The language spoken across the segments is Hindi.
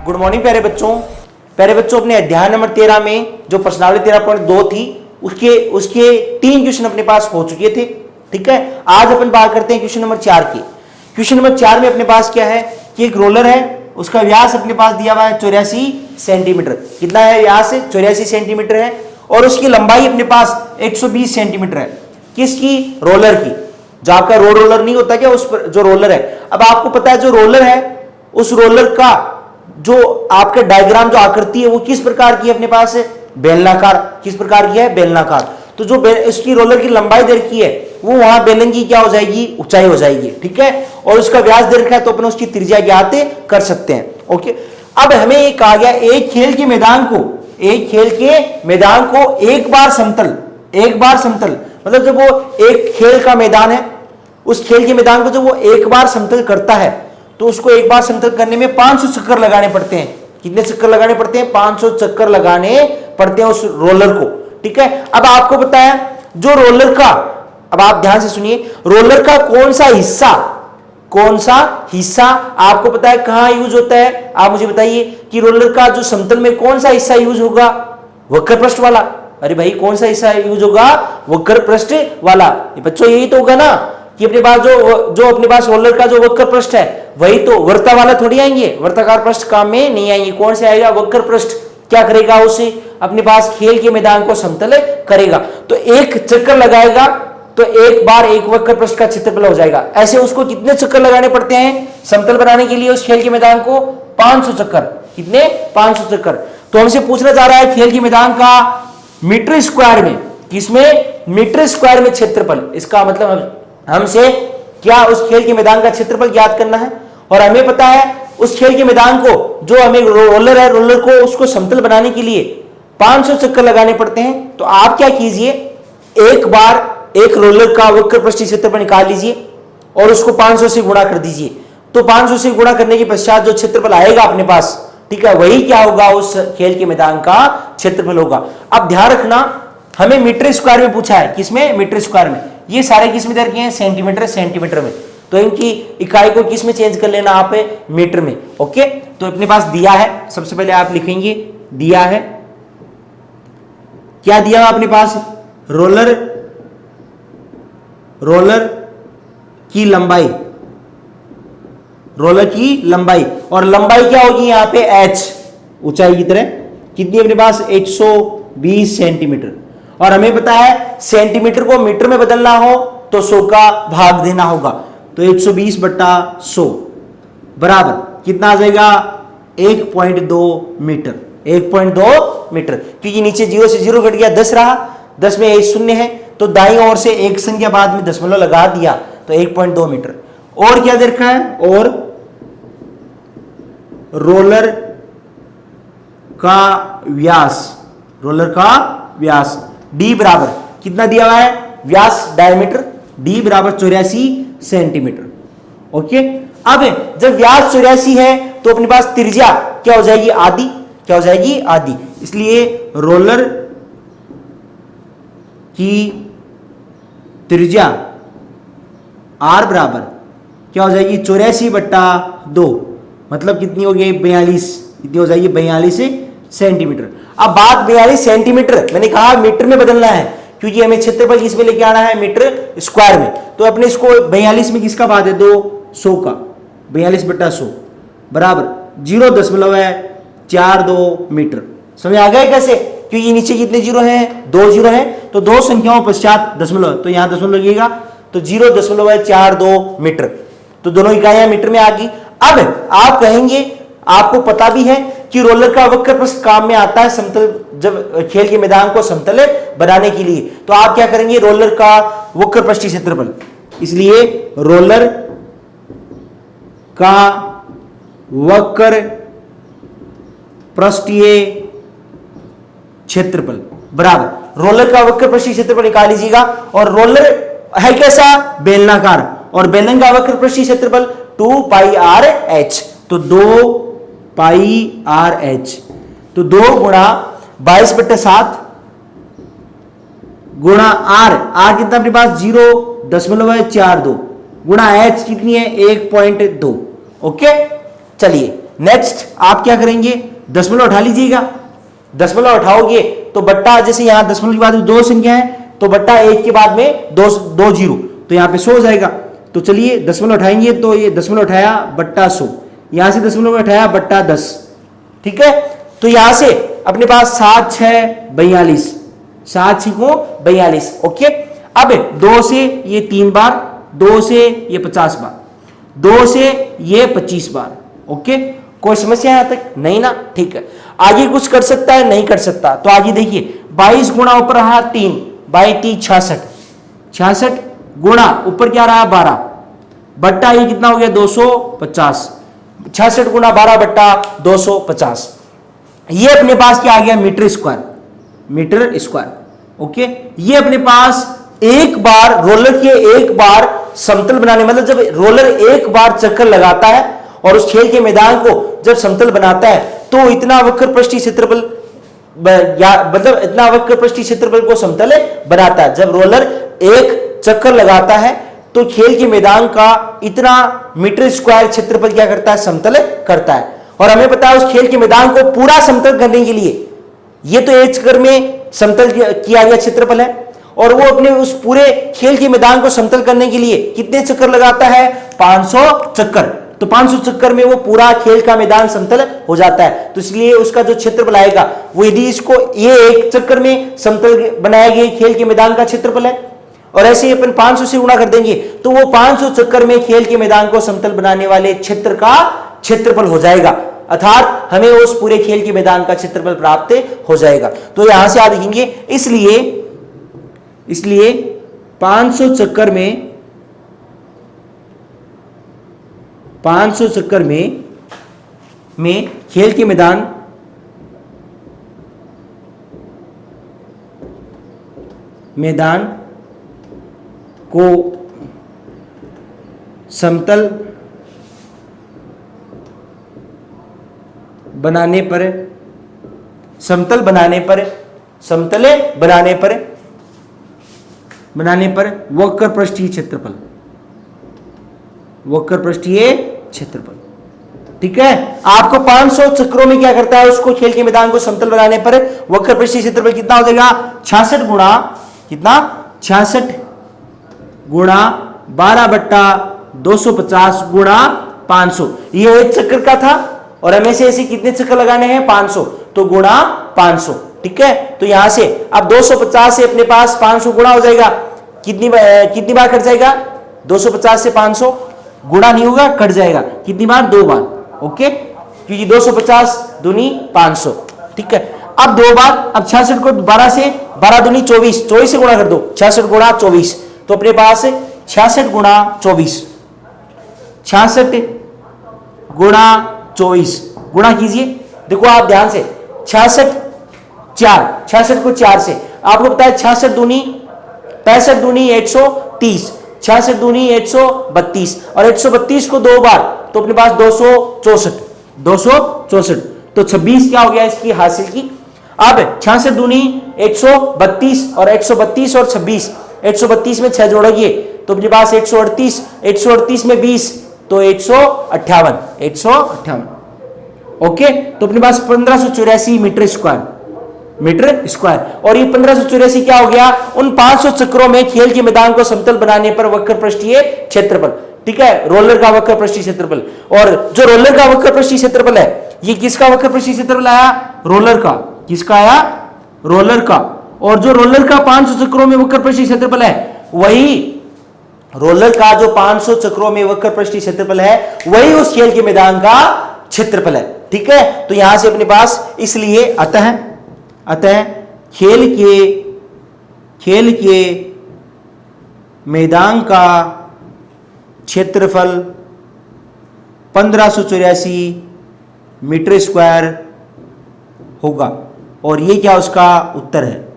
गुड मॉर्निंग प्यारे बच्चों अपने अध्याय नंबर 13 में जो प्रश्नावली 13.2 थी उसके 3 क्वेश्चन अपने पास हो चुके थे। ठीक है, आज अपन बात करते हैं क्वेश्चन नंबर 4 की। क्वेश्चन नंबर 4 में अपने पास क्या है कि एक रोलर है, उसका व्यास अपने पास दिया हुआ है 84 सेंटीमीटर। कितना है व्यास? 84 सेंटीमीटर है और उसकी लंबाई अपने पास 120 सेंटीमीटर है। किसकी? रोलर की। जो आपका रोलर नहीं होता क्या, उस पर जो रोलर है। अब आपको पता है जो रोलर है उस रोलर का जो आपका डायग्राम जो आकृति है वो किस प्रकार की है अपने पास? बेलनाकार। किस प्रकार की है? बेलनाकार। तो जो इसकी रोलर की लंबाई दे रखी है वो वहां बेलन की क्या हो जाएगी? ऊंचाई हो जाएगी। ठीक है, और उसका व्यास दे रखा है तो अपन उसकी त्रिज्या ज्ञात कर सकते हैं। ओके, अब हमें ये कहा गया एक खेल के मैदान को एक बार समतल मतलब जब वो एक खेल का मैदान है, उस खेल के मैदान को जब वो एक बार समतल करता है तो उसको एक बार समतल करने में 500 चक्कर लगाने पड़ते हैं। कितने चक्कर लगाने पड़ते हैं? 500 चक्कर लगाने पड़ते हैं उस रोलर को। ठीक है, अब आपको पता है जो रोलर का, अब आप ध्यान से सुनिए, रोलर का कौन सा हिस्सा आपको पता है कहां यूज होता है? आप मुझे बताइए कि रोलर का जो समतल में कौन सा हिस्सा यूज होगा? वक्र पृष्ठ वाला। अरे भाई कौन सा हिस्सा यूज होगा? वक्र पृष्ठ वाला। बच्चों यही तो होगा ना कि अपने पास जो अपने पास रोलर का जो वक्र पृष्ठ है वही तो, वर्ता वाला थोड़ी आएंगे, वर्ताकार पृष्ठ काम में नहीं आएंगे। कौन से आएगा? वक्र पृष्ठ। क्या करेगा? उसे अपने पास खेल के मैदान को समतल करेगा। तो एक चक्कर लगाएगा तो एक बार एक वक्र पृष्ठ का क्षेत्रफल हो जाएगा। ऐसे उसको कितने चक्कर लगाने पड़ते हैं समतल बनाने के लिए उस खेल के मैदान को? 500 चक्कर। कितने? 500 चक्कर। तो हमसे पूछना चाह रहा है खेल के मैदान का मीटर स्क्वायर में, किसमें? मीटर स्क्वायर में क्षेत्रफल। इसका मतलब हमसे क्या उस खेल के मैदान का क्षेत्रफल ज्ञात करना है। और हमें पता है उस खेल के मैदान को, जो हमें रोलर है, रोलर को उसको समतल बनाने के लिए 500 चक्कर लगाने पड़ते हैं। तो आप क्या कीजिए, एक बार एक रोलर का वक्र पृष्ठीय क्षेत्रफल निकाल लीजिए और उसको 500 से गुणा कर दीजिए। तो 500 से गुणा करने के पश्चात जो क्षेत्रफल आएगा अपने पास, ठीक है, वही क्या होगा? उस खेल के मैदान का क्षेत्रफल होगा। अब ध्यान रखना, हमें मीटर स्क्वायर में पूछा है। किसमें? मीटर स्क्वायर में। ये सारे किसमें दे रखे हैं? सेंटीमीटर में। तो इनकी इकाई को किस में चेंज कर लेना आप? मीटर में। ओके, तो अपने पास दिया है, सबसे पहले आप लिखेंगे दिया है। क्या दिया अपने पास? रोलर की लंबाई, और लंबाई क्या होगी यहां पे? h, ऊंचाई की तरह। कितनी अपने पास? 120 सेंटीमीटर। और हमें पता है सेंटीमीटर को मीटर में बदलना हो तो 100 का भाग देना होगा। तो 120/100 बराबर कितना आ जाएगा? 1.2 मीटर। 1.2 मीटर, क्योंकि नीचे 0 से 0 घट गया, 10 रहा, 10 में 1 शून्य है तो दाईं ओर से एक संख्या बाद में दशमलव लगा दिया तो 1.2 मीटर। और क्या दे रखा है? और रोलर का व्यास d बराबर कितना दिया हुआ है? व्यास डायमीटर d बराबर 84 सेंटीमीटर। ओके, अब जब व्यास 84 है तो अपने पास त्रिज्या क्या हो जाएगी? आधी। क्या हो जाएगी? आधी। इसलिए रोलर की त्रिज्या r बराबर क्या हो जाएगी? 84/2, मतलब कितनी हो गई? 42। कितनी हो जाएगी? 42 सेंटीमीटर। अब बात 42 सेंटीमीटर, मैंने कहा मीटर में बदलना है क्योंकि हमें क्षेत्रफल किसमें लेके आना है? मीटर स्क्वायर में। तो अपने इसको 42 में किसका भाग दे दो? 100 का। 42/100 बराबर 0.42 मीटर। समझ आ गया कैसे? क्योंकि नीचे कितने जीरो हैं? 2 जीरो हैं, तो 2 संख्याओं पश्चात दशमलव, तो यहां दशमलव लगेगा तो 0.42 मीटर। तो दोनों इकाइयां मीटर में आ गई। अब आप कहेंगे, आपको पता भी है कि रोलर का वक्र पृष्ठ काम में आता है समतल, जब खेल के मैदान को समतल बनाने के लिए। तो आप क्या करेंगे? रोलर का वक्र पृष्ठीय क्षेत्रफल, इसलिए रोलर का वक्र पृष्ठीय क्षेत्रफल बराबर, रोलर का वक्र पृष्ठीय क्षेत्रफल निकाल लीजिएगा। और रोलर है कैसा? बेलनाकार, और बेलन का वक्र पृष्ठीय क्षेत्रफल 2πr/h, तो 2πr/h, तो 2 गुणा 22/7 गुणा r कितना अपने पास? 0.42 गुणा h कितनी है? 1.2। ओके, चलिए नेक्स्ट आप क्या करेंगे, दशमलव उठा लीजिएगा, दशमलव उठाओगे तो बट्टा, जैसे यहां दशमलव के बाद दो संख्या है तो बट्टा एक के बाद में दो जीरो, तो यहां पे 100 हो जाएगा। तो चलिए दशमलव उठाएंगे, तो ये दशमलव उठाया बट्टा 100, यहां से दशमलव उठाया बट्टा 10, ठीक है। तो यहां से अपने पास 7 6 42, 7 6 42, ओके। अब 2 से ये 3 बार, 2 से ये 50 बार, 2 से ये 25 बार, ओके। कोई समस्या यहां तक नहीं ना, ठीक है। आगे कुछ कर सकता है, नहीं कर सकता, तो आगे देखिए 22 गुणा ऊपर रहा 3, 22 66, 66 गुणा ऊपर क्या रहा 12, बट्टा ये कितना हो गया 250, 66 गुणा 12 बट्टा 250, ये अपने पास क्या आ गया metre square, metre square, okay. ये अपने पास एक बार रोलर के एक बार समतल बनाने, मतलब जब रोलर एक बार चक्कर लगाता है और उस खेल के मैदान को जब समतल बनाता है तो इतना वक्र पृष्ठीय क्षेत्रफल, मतलब इतना वक्र पृष्ठीय क्षेत्रफल को समतल बनाता है। जब रोलर एक चक्कर लगाता है तो खेल के मैदान का इतना मीटर स्क्वायर क्षेत्रफल क्या करता है, समतल करता है। और हमें पता है उस खेल के मैदान को पूरा समतल करने के लिए, ये तो एक चक्कर में समतल किया गया क्षेत्रफल है, और वो अपने उस पूरे खेल के मैदान को समतल करने के लिए कितने चक्कर लगाता है, 500 चक्कर। तो 500 चक्कर में वो पूरा खेल का मैदान समतल हो जाता है। तो इसलिए उसका जो क्षेत्रफल आएगा वो, यदि इसको ये एक चक्कर में समतल बनाया गया खेल के मैदान का क्षेत्रफल है, और ऐसे ही अपन 500 से गुणा कर देंगे तो वो 500 चक्कर में खेल के मैदान को समतल बनाने वाले क्षेत्र का क्षेत्रफल हो जाएगा, अर्थात हमें उस पूरे खेल के मैदान का क्षेत्रफल प्राप्त हो जाएगा। तो यहां से आप देखेंगे, इसलिए 500 चक्कर में 500 चक्कर में खेल के मैदान को समतल बनाने पर वक्र पृष्ठीय क्षेत्रफल, ठीक है। आपको 500 चक्रों में क्या करता है, उसको खेल के मैदान को समतल बनाने पर वक्र पृष्ठीय क्षेत्रफल कितना हो जाएगा, 66 गुणा कितना, 66 गुणा 12 बट्टा 250 गुणा 500, ये एक चक्कर का था और हमें से ऐसे कितने चक्कर लगाने हैं, 500, तो गुणा 500, ठीक है। तो यहां से अब 250 से अपने पास 500 गुणा हो जाएगा, कितनी बार कट जाएगा, 250 से 500 गुणा नहीं होगा, कट जाएगा, कितनी बार, 2 बार, ओके, क्योंकि 250 दूनी 500, ठीक है। अब 2 बार, अब 66 को 12 से 12 दूनी 24, 24 से गुणा कर दो, 66 गुणा 24, तो अपने पास 66 गुणा 24, 66 गुणा 24 गुणा कीजिए। देखो आप ध्यान से, 66 को 4 से, आपको पता है 66 दूनी 65 दूनी 130, 66 दूनी 132, और 132 को 2 बार तो अपने पास 264, तो 26 क्या हो गया इसकी हासिल की। अब 66 दूनी 132 और 132 और 26, 132 में 6 जोड़ेंगे तो अपने पास 138, 138 में 20 तो 158, ओके। तो अपने पास 1584 मीटर स्क्वायर, और ये 1584 क्या हो गया, उन 500 चक्रों में खेल के मैदान को समतल बनाने पर वक्र पृष्ठीय क्षेत्रफल, ठीक है, रोलर का वक्र पृष्ठीय क्षेत्रफल। और जो रोलर का वक्र पृष्ठीय क्षेत्रफल है, ये किसका वक्र पृष्ठीय क्षेत्रफल आया, रोलर का, किसका आया, रोलर का। और जो रोलर का 500 चक्रों में वक्र पृष्ठीय क्षेत्रफल है, वही रोलर का जो 500 चक्रों में वक्र पृष्ठीय क्षेत्रफल है, वही उस खेल के मैदान का क्षेत्रफल है, ठीक है। तो यहां से अपने पास, इसलिए अतः खेल के मैदान का क्षेत्रफल 1584 मीटर स्क्वायर होगा, और ये क्या उसका उत्तर है,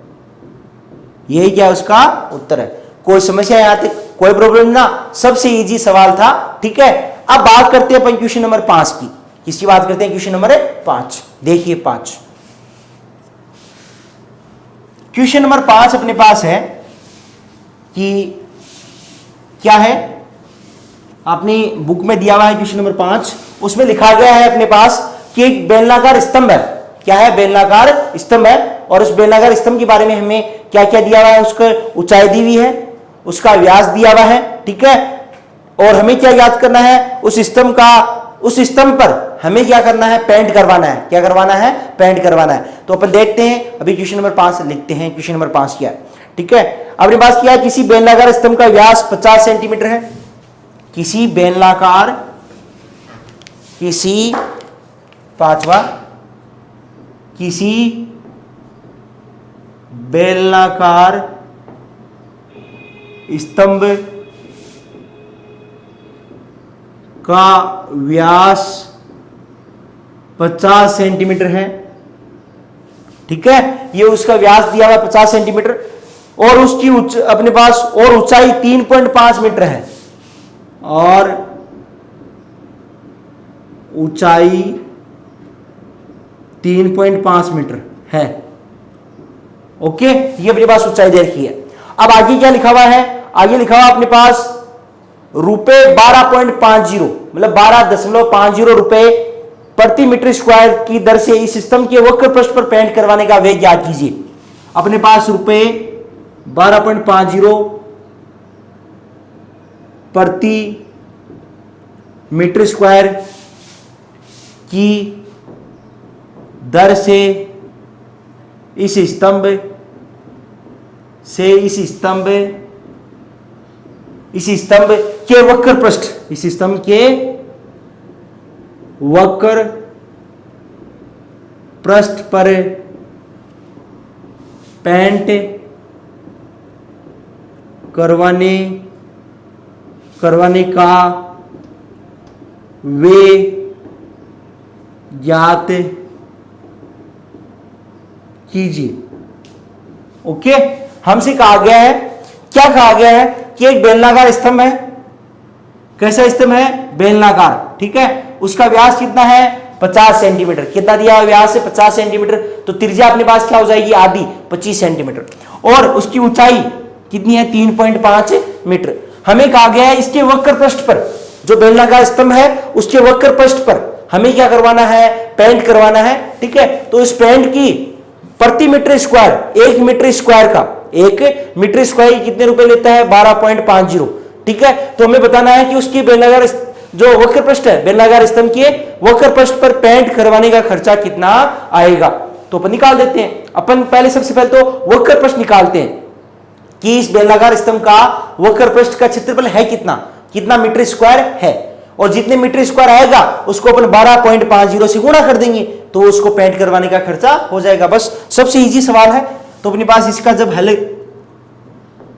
यही क्या उसका उत्तर है। कोई समस्या यहां तक, कोई प्रॉब्लम ना, सबसे इजी सवाल था, ठीक है। अब बात करते हैं अपन क्वेश्चन नंबर 5 की। किसकी बात करते हैं, क्वेश्चन नंबर 5, देखिए 5, क्वेश्चन नंबर 5 अपने पास है कि क्या है, अपनी बुक में दिया हुआ है क्वेश्चन नंबर 5, उसमें लिखा गया है अपने पास कि एक बेलनाकार स्तंभ है। क्या है? बेलनाकार स्तंभ है। और उस बेलनाकार स्तंभ के बारे में हमें क्या क्या दिया हुआ है? उसका ऊंचाई दी हुई है, उसका व्यास दिया हुआ है, ठीक है। और हमें क्या याद करना है? उस स्तंभ पर हमें क्या करना है? पेंट करवाना है। क्या करवाना है? पेंट करवाना है। तो अपन देखते हैं, अभी क्वेश्चन नंबर 5 लिखते हैं। क्वेश्चन नंबर 5 क्या है? ठीक है, अपने पास क्या है? किसी बेलनाकार स्तंभ का व्यास 50 सेंटीमीटर है। किसी बेलनाकार स्तंभ का व्यास 50 सेंटीमीटर है, ठीक है। ये उसका व्यास दिया हुआ 50 सेंटीमीटर और उसकी अपने पास और ऊंचाई 3.5 मीटर है। और ऊंचाई 3.5 मीटर है। ओके, ये अपने पास ऊंचाई दे रखी है। अब आगे क्या लिखा हुआ है? आगे लिखा हुआ अपने पास रुपए 12.50 मतलब 12.50 रुपए प्रति मीटर स्क्वायर की दर से इस स्तंभ के वक्र पृष्ठ पर पेंट करवाने का व्यय ज्ञात कीजिए। अपने पास रुपए 12.50 प्रति मीटर स्क्वायर की दर से इस स्तंभ के वक्र पृष्ठ, इस स्तंभ के वक्र पृष्ठ पर पेंट करवाने का वे ज्ञात कीजिए। ओके, हमसे कहा गया है, क्या कहा गया है कि एक बेलनाकार स्तंभ है। कैसा स्तंभ है? बेलनाकार, ठीक है। उसका व्यास कितना है? 50 सेंटीमीटर। कितना दिया है व्यास? 50 सेंटीमीटर। तो त्रिज्या अपने पास क्या हो जाएगी? आधी, 25 सेंटीमीटर। और उसकी ऊंचाई कितनी है? 3.5 मीटर। हमें कहा गया है इसके वक्र पृष्ठ पर, जो बेलनाकार स्तंभ है उसके वक्र पृष्ठ पर हमें क्या करवाना है? पेंट करवाना है, ठीक है। तो इस पेंट की प्रति मीटर स्क्वायर, 1 मीटर स्क्वायर का, 1 मीटर स्क्वायर कितने रुपए लेता है? 12.50, ठीक है। तो हमें बताना है कि उसकी बेलनाकार जो वक्र पृष्ठ है, बेलनाकार स्तंभ के वक्र पृष्ठ पर पेंट करवाने का खर्चा कितना आएगा। तो अपन निकाल देते हैं। अपन पहले सबसे पहले तो वक्र पृष्ठ निकालते हैं कि इस बेलनाकार स्तंभ का वक्र पृष्ठ का क्षेत्रफल है कितना मीटर स्क्वायर है। और जितने मीटर स्क्वायर आएगा उसको अपन 12.50 से गुणा कर देंगे तो उसको पेंट करवाने का खर्चा हो जाएगा। बस सबसे इजी सवाल है। तो अपने पास इसका जब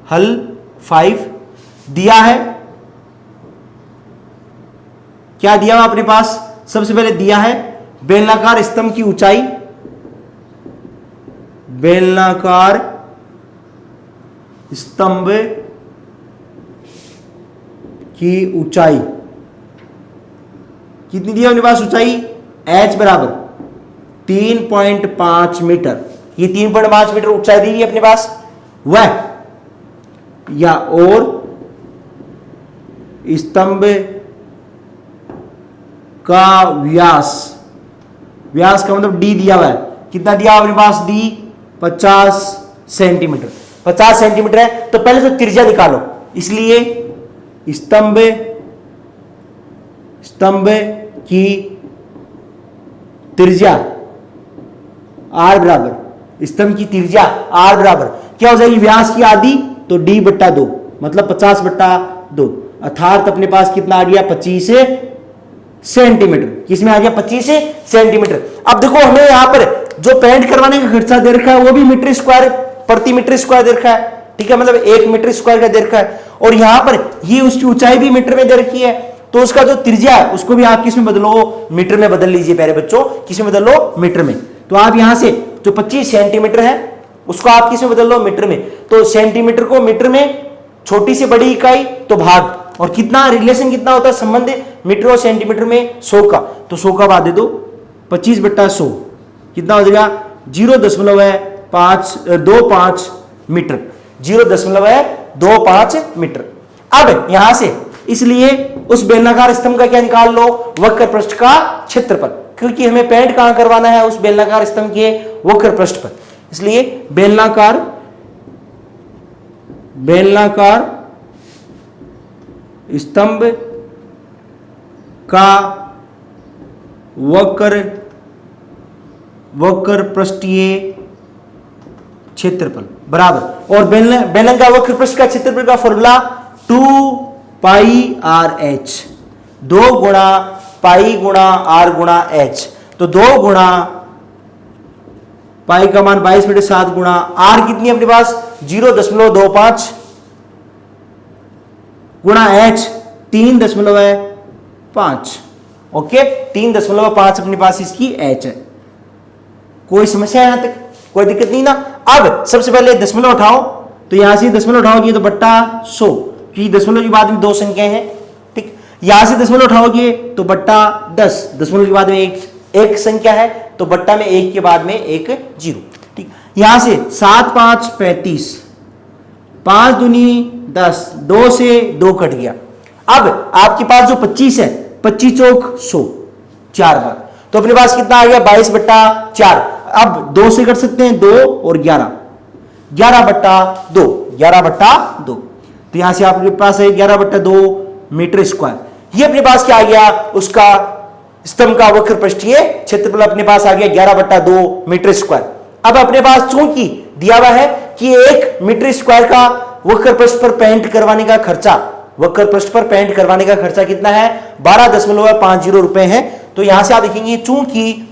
हल 5 दिया है, क्या दिया हुआ अपने पास? सबसे पहले दिया है बेलनाकार स्तंभ की ऊंचाई, बेलनाकार स्तंभ की ऊंचाई कितनी दी है अपने पास? ऊंचाई h बराबर 3.5 मीटर। ये 3.5 मीटर ऊंचाई दी है अपने पास। वह या और स्तंभ का व्यास का मतलब d दिया हुआ है। कितना दिया अपने पास? d 50 centimetre. 50 सेंटीमीटर है तो पहले तो त्रिज्या निकालो। इसलिए स्तंभ की त्रिज्या r बराबर, स्तंभ की त्रिज्या r बराबर क्या हो जाएगी? व्यास की आधी तो d/2 मतलब 50/2 अर्थात अपने पास कितना आ गया? 25 सेंटीमीटर। किसमें आ गया? 25 सेंटीमीटर। अब देखो हमें यहां पर जो पेंट करवाने का खर्चा दे रखा है वो भी मीटर स्क्वायर, प्रति मीटर स्क्वायर दे रखा है, ठीक है। मतलब 1 मीटर स्क्वायर का दे रखा है। और यहां पर ये उसकी ऊंचाई भी मीटर में दे रखी है। तो उसका जो त्रिज्या है उसको भी आप किस में बदलो? मीटर में बदल लीजिए प्यारे बच्चों। किस में बदल लो? मीटर में। तो आप यहां से जो 25 सेंटीमीटर है उसको आप किस में बदल लो? मीटर में। तो सेंटीमीटर को मीटर में, छोटी से बड़ी इकाई तो भाग, और कितना रिलेशन कितना होता है संबंध मीटर और सेंटीमीटर में? 100 का। तो 100 का भाग दे दो 25/100 कितना हो जाएगा? 0.25 मीटर। 0.25 मीटर। अब यहां से इसलिए उस बेलनाकार स्तंभ का क्या निकाल लो, वक्र पृष्ठ का क्षेत्रफल, क्योंकि हमें पेंट कहां करवाना है, उस बेलनाकार स्तंभ के वक्र पृष्ठ पर। इसलिए बेलनाकार स्तंभ का वक्र पृष्ठीय क्षेत्रफल बराबर, और बेलनाकार वक्र पृष्ठ का क्षेत्रफल का फॉर्मूला 2 पाई आर एच, 2 गुणा पाई गुणा आर गुणा एच। तो 2 गुणा पाई का मान 22/7 गुणा आर कितनी है अपने पास 0.25 गुणा एच 3.5। ओके, 3.5 अपने पास इसकी एच है। कोई समस्या है यहां तक, कोई दिक्कत नहीं ना। अब सबसे पहले दशमलव उठाओ, तो यहां से दशमलव उठाओगे तो बट्टा 100, क्योंकि दशमलव के बाद में 2 संख्याएं हैं। ठीक, यहां से दशमलव उठाओगे तो बट्टा 10, दशमलव के बाद में एक संख्या है तो बट्टा में 1 के बाद में एक 0। ठीक, यहां से 7 5 35, 5 दूनी 10, 2 से 2 कट गया। अब आपके पास जो 25 है, 25 चौक 100, 4 बार, तो अपने पास कितना आ गया 22/4। अब 2 से कर सकते हैं 2 और 11, 11/2, 11/2। तो यहां से आपके पास है 11/2 मीटर स्क्वायर। ये अपने पास क्या आ गया, उसका स्तंभ का वक्र पृष्ठीय क्षेत्रफल अपने पास आ गया 11/2 मीटर स्क्वायर। अब अपने पास चूंकि दिया हुआ है कि 1 मीटर स्क्वायर का वक्र पृष्ठ पर पेंट करवाने का खर्चा, वक्र पृष्ठ पर पेंट करवाने का खर्चा कितना है 12.50 रुपए है। तो यहां से आप देखेंगे चूंकि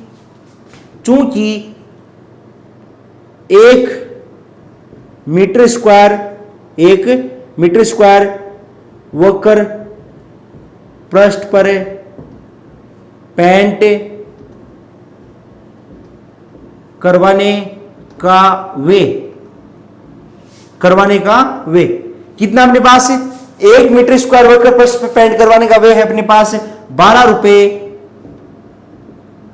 1 मीटर स्क्वायर वक्र पृष्ठ पर पेंट करवाने का वे कितना अपने पास 1 मीटर स्क्वायर वक्र पृष्ठ पर पेंट करवाने का वे है अपने पास 12 रुपए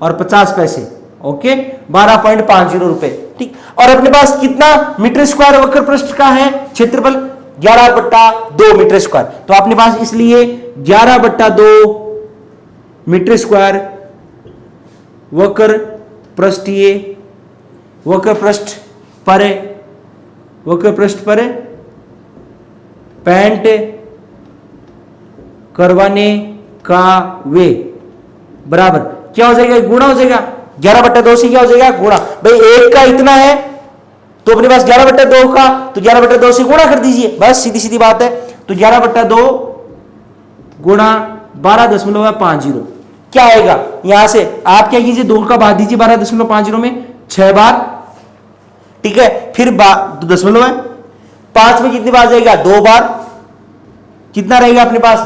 और 50 पैसे। ओके, 12.50 रुपए। ठीक, और अपने पास कितना मीटर स्क्वायर वक्र पृष्ठ का है क्षेत्रफल 11/2 मीटर स्क्वायर। तो अपने पास इसलिए 11/2 मीटर स्क्वायर वक्र पृष्ठ पर पेंट करवाने का वे बराबर क्या हो जाएगा, गुणा हो जाएगा 11/2 से, क्या हो जाएगा गुणा। भाई 1 का इतना है तो अपने पास 11/2 का, तो 11/2 से गुणा कर दीजिए, बस सीधी सीधी बात है। तो 11/2 गुणा 12.50 क्या आएगा, यहां से आप क्या कीजिए 2 का भाग दीजिए 12.50 में 6 बार। ठीक है, फिर दशमलव है 5 में कितनी बार जाएगा 2 बार, कितना रहेगा अपने पास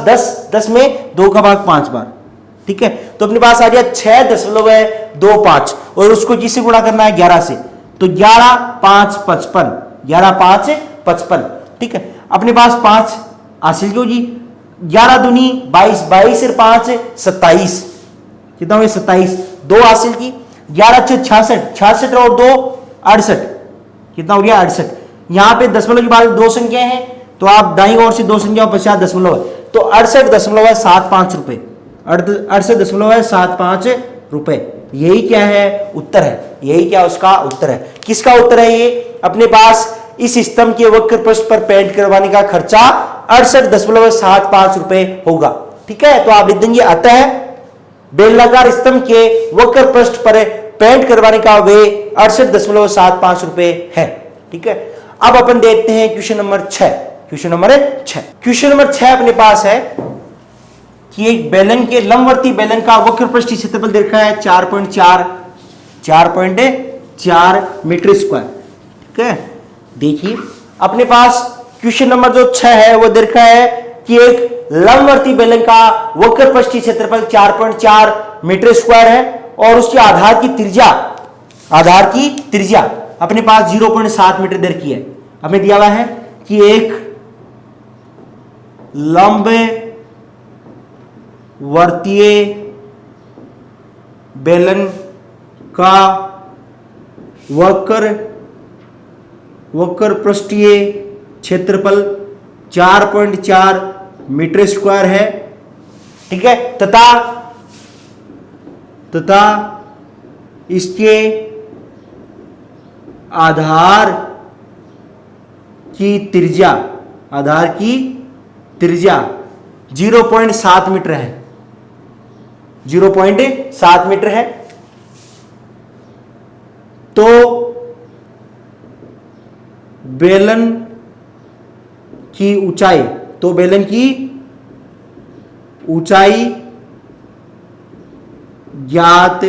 10 में 2 का भाग 5 बार। ठीक है, तो अपने पास आ गया 6.25 और उसको किससे गुणा करना है 11 से, तो 11 5 55, 11 5 55। ठीक है, अपने पास 5 हासिल क्यों जी, 11 दूनी 22, 22 और 5 27, कितना हुआ 27, 2 हासिल की, 11 6 66, 66 और 2 68, कितना हो गया 68। यहां पे दशमलव के बाद 2 संख्याएं हैं तो आप दाईं ओर से 2 संख्याओं पश्चात दशमलव है, तो 68.75 रुपए, 68.75 रुपए। यही क्या है उत्तर है, यही क्या उसका उत्तर है। किसका उत्तर है ये, अपने पास इस स्तंभ के वक्र पृष्ठ पर पेंट करवाने का खर्चा 68.75 रुपए होगा। ठीक है, तो आप लिख देंगे अतः बेलनाकार स्तंभ के वक्र पृष्ठ पर पेंट करवाने का वे 68.75 रुपए है। ठीक है, अब अपन देखते हैं क्वेश्चन नंबर 6। क्वेश्चन नंबर 6 अपने पास है कि एक बेलन के लंबवर्ती बेलन का वक्र पृष्ठीय क्षेत्रफल दे रखा है 4.4 मीटर स्क्वायर। ठीक है, देखिए अपने पास क्वेश्चन नंबर जो 6 है वो दे रखा है कि एक लंबवर्ती बेलन का वक्र पृष्ठीय क्षेत्रफल 4.4 मीटर स्क्वायर है और उसकी आधार की त्रिज्या अपने पास 0.7 मीटर दे रखी है। हमें दिया हुआ है कि एक लंबवर्तीय बेलन का वक्र पृष्ठीय क्षेत्रफल 4.4 मीटर स्क्वायर है, ठीक है, तथा इसके आधार की त्रिज्या 0.7 मीटर है, 0.7 मीटर है। तो बेलन की ऊंचाई ज्ञात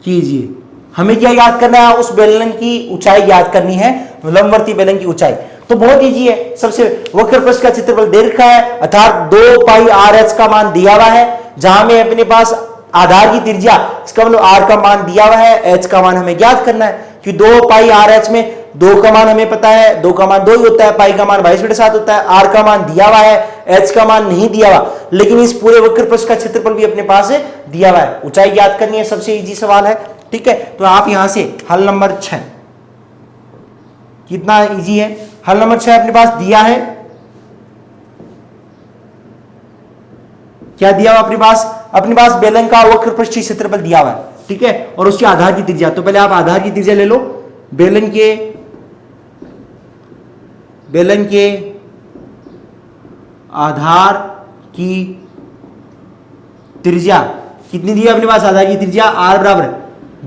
कीजिए। हमें क्या याद करना है? उस बेलन की ऊंचाई ज्ञात करनी है, लंबवर्ती बेलन की ऊंचाई। तो बहुत इजी है। सबसे वक्र पृष्ठ का क्षेत्रफल दे रखा है, अर्थात 2 पाई आर एच का मान दिया हुआ है, जहां में अपने पास आधार की त्रिज्या, इसका मतलब आर का मान दिया हुआ है, एच का मान हमें ज्ञात करना है। कि 2 पाई आर एच में 2 का मान हमें पता है, 2 का मान 2 ही होता है, पाई का मान 22/7 होता है, आर का मान दिया हुआ है, एच का मान नहीं दिया हुआ, लेकिन इस पूरे वक्र पृष्ठ का क्षेत्रफल भी अपने पास दिया हुआ है। ऊंचाई ज्ञात करनी है, सबसे इजी सवाल है, ठीक है। तो आप यहां से हल नंबर 6, कितना इजी है, हल नंबर 6 अपने पास दिया है, क्या दिया हुआ अपने पास बेलन का वक्र पृष्ठीय क्षेत्रफल दिया हुआ है, ठीक है, और उसके आधार की त्रिज्या। तो पहले आप आधार की त्रिज्या ले लो। बेलन के आधार की त्रिज्या कितनी दी है अपने पास? आधार की त्रिज्या आर बराबर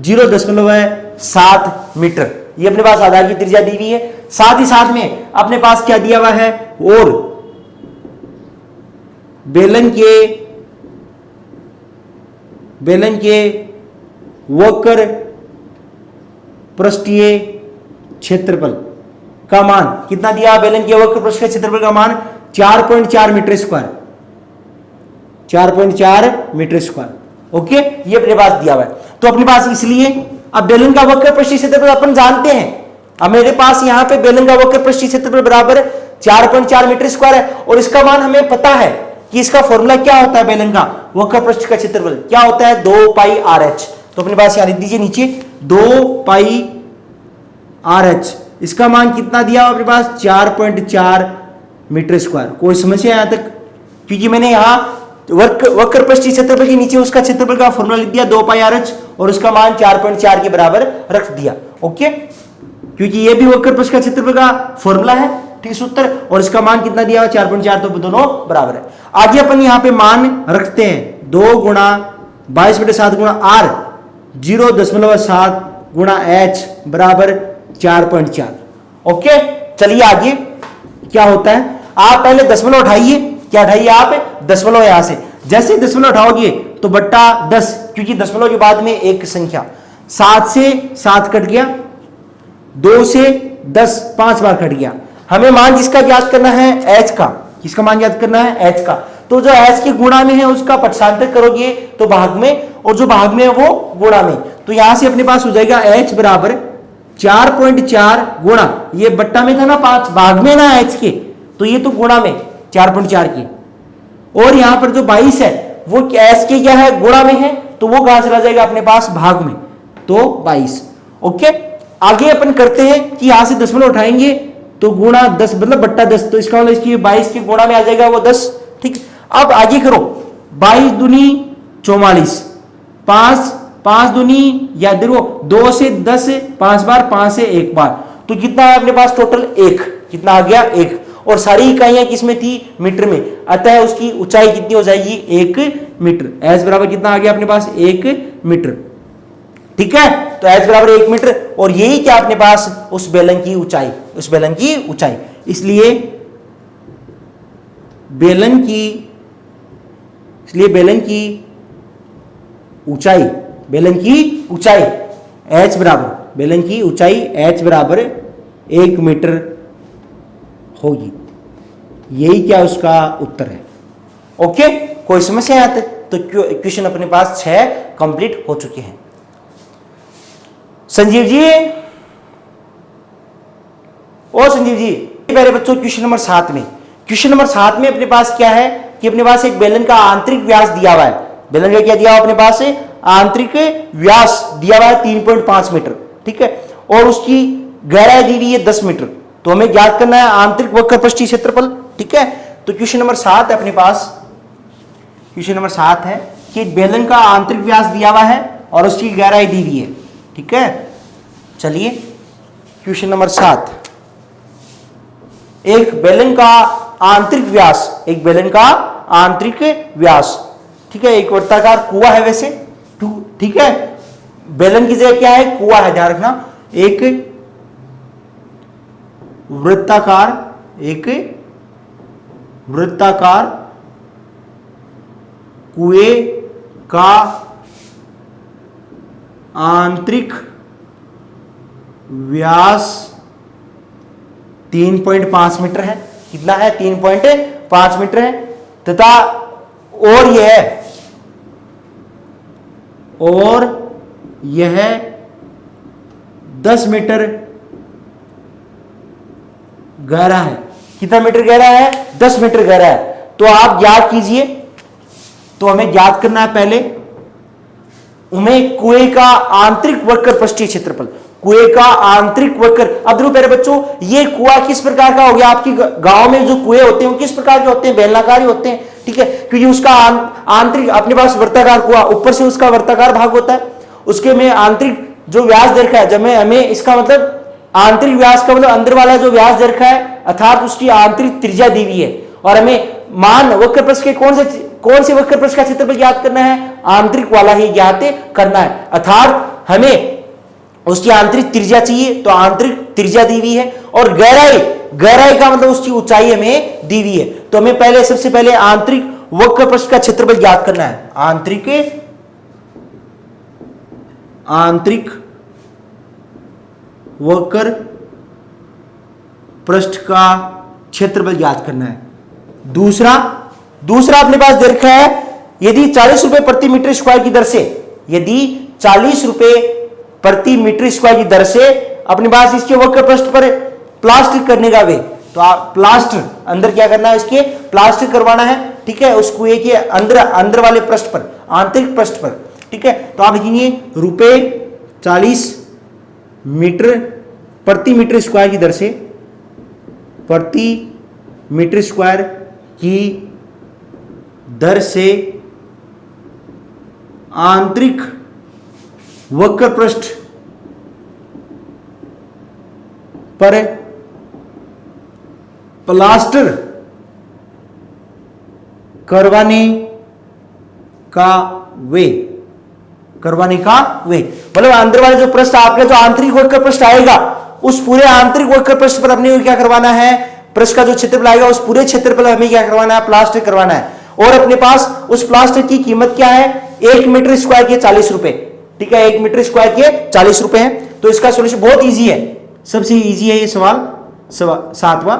0.7 मीटर, ये अपने पास आधार की त्रिज्या दी हुई है। साथ ही साथ में अपने पास क्या दिया हुआ है? और बेलन के वक्र पृष्ठीय क्षेत्रफल का मान कितना दिया? बेलन के वक्र पृष्ठ के क्षेत्रफल का मान 4.4 metre square, 4.4 metre square. Okay, ये अपने पास दिया हुआ है। तो अपने पास इसलिए अब बेलन का वक्र पृष्ठीय क्षेत्रफल अपन जानते हैं। अब मेरे पास यहां पे बेलन का वक्र पृष्ठीय क्षेत्रफल बराबर 4.4 मीटर स्क्वायर है, और इसका मान हमें पता है कि इसका फॉर्मूला क्या होता है? बेलन का वक्र पृष्ठ का क्षेत्रफल क्या होता है? 2 पाई आर एच। तो अपने पास यहां लिख दीजिए नीचे 2 पाई आर एच, इसका मान कितना दिया अपने पास? 4.4 मीटर स्क्वायर। कोई समस्या यहां तक? क्योंकि मैंने यहां वक्र पृष्ठीय क्षेत्रफल के नीचे उसका क्षेत्रफल का फॉर्मूला लिख दिया 2 पाई आर एच, और उसका मान 4.4 के बराबर रख दिया। ओके, क्योंकि ये भी वक्र पृष्ठ का क्षेत्रफल का फॉर्मूला है, ठीक सूत्र, और इसका मान कितना दिया हुआ? 4.4, तो दोनों बराबर है। आगे अपन यहां पे मान रखते हैं 2 गुणा 22/7 गुणा आर 0.7 गुणा एच बराबर 4.4। ओके, चलिए आगे क्या होता है? आप पहले दशमलव उठाइए। क्या उठाइए आप? दशमलव। यहां से जैसे दशमलव उठाओगे तो बट्टा 10, क्योंकि दशमलव के बाद में एक संख्या, 7 से 7 कट गया, 2 से 10 5 बार कट गया। हमें मान जिसका ज्ञात करना है एच का, किसका मान ज्ञात करना है? एच का। तो जो एच के गुणा में है उसका पक्षांतर करोगे तो भाग में, और जो भाग में है वो गुणा में। तो यहां से अपने पास हो जाएगा एच बराबर 4.4 गुणा, ये बट्टा में था ना 5, भाग में ना एच के, तो ये तो गुणा में 4.4 की, और यहां पर जो 22 है वो एच के क्या है? गुणा में है, तो वो कहां चला जाएगा अपने पास? भाग में, तो 22। ओके, आगे अपन करते हैं कि यहां से दशमलव उठाएंगे तो गुणा 10 मतलब बट्टा 10, तो इसका मतलब इसकी 22 के गुणा में आ जाएगा वो 10। ठीक, अब आगे करो, 22 दूनी 44, 5 दूनी या देखो 2 से 10 5 बार, 5 से 1 बार, तो कितना है अपने पास टोटल? 1। कितना आ गया? 1। और सारी इकाइयां किसमें थी? मीटर में, अतः उसकी ऊंचाई कितनी हो जाएगी? 1 मीटर। एस बराबर कितना आ गया अपने पास? 1 मीटर। ठीक है, तो एच बराबर 1 मीटर, और यही क्या अपने पास? उस बेलन की ऊंचाई, उस बेलन की ऊंचाई। इसलिए बेलन की ऊंचाई, एच बराबर, बेलन की ऊंचाई एच बराबर 1 मीटर होगी। यही क्या उसका उत्तर है। ओके, कोई समस्या यहां तक? तो क्वेश्चन अपने पास 6 कंप्लीट हो चुके हैं। संजीव जी, ओ संजीव जी, मेरे बच्चों क्वेश्चन नंबर 7 में, अपने पास क्या है कि अपने पास एक बेलन का आंतरिक व्यास दिया हुआ है। बेलन का क्या दिया हुआ अपने पास? आंतरिक व्यास दिया हुआ है 3.5 मीटर। ठीक है, और उसकी गहराई दी हुई है 10 मीटर। तो हमें ज्ञात करना है आंतरिक वक्र पृष्ठीय क्षेत्रफल। ठीक है, तो क्वेश्चन नंबर 7 है अपने पास, क्वेश्चन नंबर 7 है कि बेलन का आंतरिक व्यास दिया हुआ है और उसकी गहराई दी हुई है। ठीक है, चलिए क्वेश्चन नंबर 7, एक बेलन का आंतरिक व्यास, एक बेलन का आंतरिक व्यास, ठीक है, एक वृत्ताकार कुआं है वैसे, ठीक है, बेलन की जगह क्या है, कुआं है, ध्यान रखना, एक वृत्ताकार कुएं का आंतरिक व्यास 3.5 मीटर है। कितना है, 3.5 मीटर है, तथा और यह 10 मीटर गहरा है। कितना मीटर गहरा है, 10 मीटर गहरा है। तो आप ज्ञात कीजिए, तो हमें ज्ञात करना है पहले, हमें कुएं का आंतरिक वर्कर पृष्ठीय क्षेत्रफल, कुएं का आंतरिक वर्कर। अब देखो प्यारे बच्चों, ये कुआं किस प्रकार का हो गया, आपकी गांव में जो कुएं होते हैं वो किस प्रकार के होते हैं, बेलनाकार ही होते हैं। ठीक है, क्योंकि उसका आंतरिक, अपने पास वर्ताकार कुआं, ऊपर से उसका वर्ताकार भाग होता है, उसके में आंतरिक जो व्यास दे रखा है, जब हमें इसका मतलब आंतरिक व्यास का मतलब अंदर वाला जो व्यास दे रखा है, अर्थात उसकी आंतरिक त्रिज्या दी हुई है, और हमें मान वक्र पृष्ठ के कौन से वक्र पृष्ठ का क्षेत्रफल ज्ञात करना है, आंतरिक वाला ही ज्ञात करना है, अर्थात हमें उसकी आंतरिक त्रिज्या चाहिए, तो आंतरिक त्रिज्या दी हुई है, और गहराई का मतलब उसकी ऊंचाई हमें दी हुई है। तो हमें पहले, सबसे पहले आंतरिक वक्र पृष्ठ का क्षेत्रफल ज्ञात करना है, आंतरिक वक्र पृष्ठ का क्षेत्रफल ज्ञात करना है। दूसरा अपने पास दे रखा है, यदि 40 रुपए प्रति मीटर स्क्वायर की दर से, यदि 40 रुपए प्रति मीटर स्क्वायर की दर से अपने पास इसके वक्र पृष्ठ पर प्लास्टर करने का वे, तो आप प्लास्टर अंदर क्या करना है, इसके प्लास्टर करवाना है। ठीक है, उस कुएं के अंदर वाले पृष्ठ पर, आंतरिक पृष्ठ पर। ठीक है, तो आप लिखेंगे रुपए 40 मीटर प्रति मीटर स्क्वायर की दर से, प्रति मीटर स्क्वायर की दर से आंतरिक वक्र पृष्ठ पर प्लास्टर करवाने का वे, मतलब अंदर वाले जो पृष्ठ, आपका जो आंतरिक वक्र पृष्ठ आएगा, उस पूरे आंतरिक वक्र पृष्ठ पर अपने क्या करवाना है, पृष्ठ का जो क्षेत्रफल आएगा उस पूरे क्षेत्रफल हमें क्या करवाना है, प्लास्टर करवाना है। और अपने पास उस प्लास्टर की कीमत क्या है, 1 मीटर स्क्वायर के 40 रुपए। ठीक है, 1 मीटर स्क्वायर के 40 रुपए है। तो इसका सॉल्यूशन बहुत इजी है, सबसे इजी है ये सवाल 7वां।